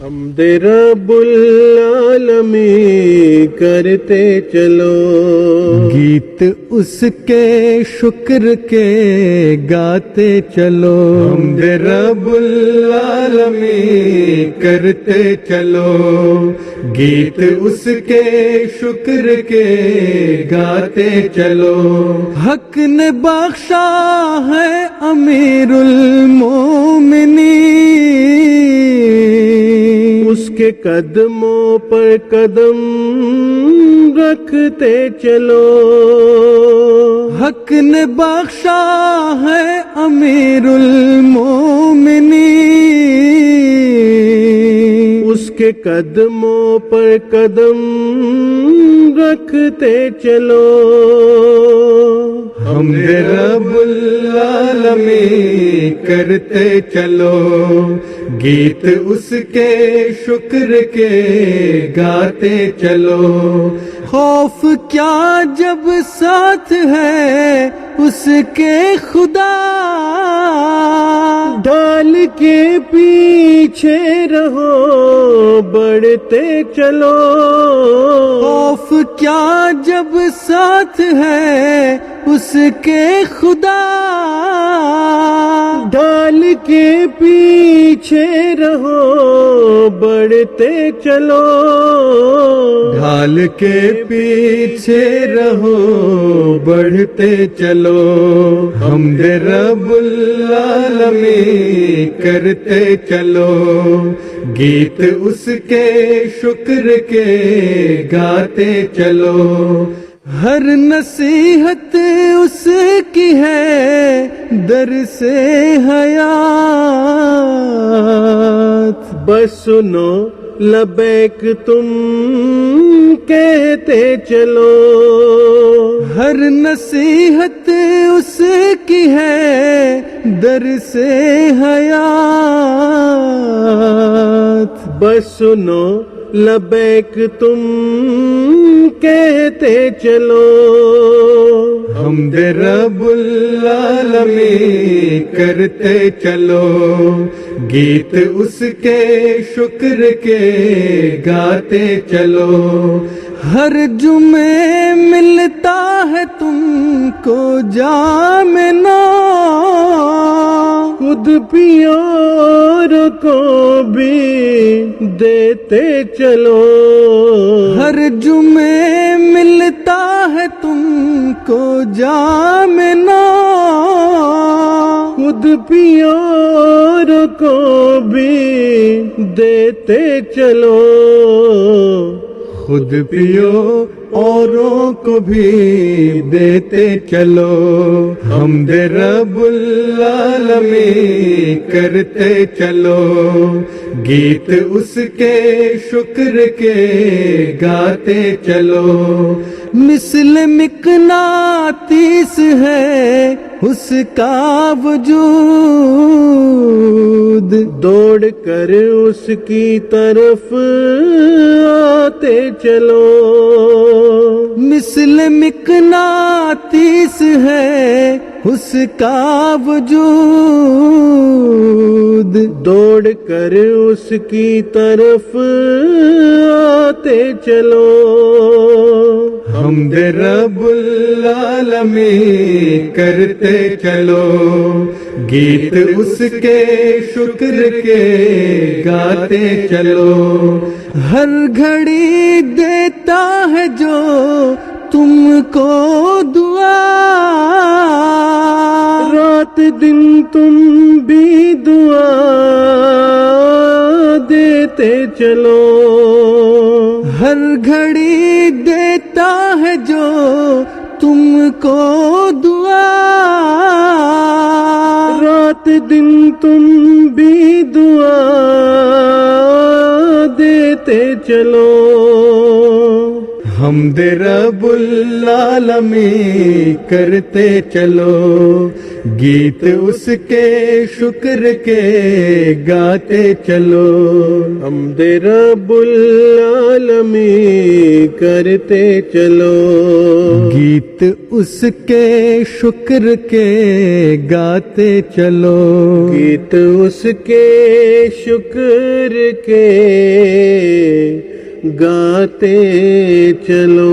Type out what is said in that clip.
حمد رب العالمین کرتے چلو، گیت اس کے شکر کے گاتے چلو، حمد رب العالمین کرتے چلو، گیت اس کے شکر کے گاتے چلو۔ حق نے بخشا ہے امیر المومنین، اس کے قدموں پر قدم رکھتے چلو، حق نے بخشا ہے امیر المومنین، اس کے قدموں پر قدم رکھتے چلو، حمد رب العالمین کرتے چلو، گیت اس کے شکر کے گاتے چلو۔ خوف کیا جب ساتھ ہے اس کے خدا، ڈال کے پیچھے رہو بڑھتے چلو، خوف کیا جب ساتھ ہے اس کے خدا، ڈال کے پیچھے رہو بڑھتے چلو، ڈھال کے پیچھے رہو بڑھتے چلو، حمد رب العالمین کرتے چلو، گیت اس کے شکر کے گاتے چلو۔ ہر نصیحت اس کی ہے در سے حیات، بس سنو لبیک تم کہتے چلو، ہر نصیحت اس کی ہے در سے حیات، بس سنو لبیک تم کہتے چلو، حمد رب العالمین کرتے چلو، گیت اس کے شکر کے گاتے چلو۔ ہر جمعے ملتا ہے تم کو جام نو، خود پیار کو بھی دیتے چلو، ہر جمعے ملتا ہے تم کو جام نو، خود پیار کو بھی دیتے چلو، خود پیو اوروں کو بھی دیتے چلو، حمد رب العالمین کرتے چلو، گیت اس کے شکر کے گاتے چلو۔ مثل مقناطیس ہے اس کا وجود، دوڑ کر اس کی طرف آتے چلو، مثل مقناطیس ہے اس کا وجود، دوڑ کر اس کی طرف آتے چلو، حمد رب العالمین کرتے چلو، گیت اس کے شکر کے گاتے چلو۔ ہر گھڑی دیتا ہے جو تم کو دعا، رات دن تم بھی دعا دیتے چلو، ہر گھڑی دیتا ہے جو تم کو دعا، رات دن تم بھی دعا دیتے چلو، حمد رب العالمین کرتے چلو گیت اس کے شکر کے گاتے چلو حمد رب العالمین کرتے چلو گیت اس کے شکر کے گاتے چلو گیت اس کے شکر کے گاتے چلو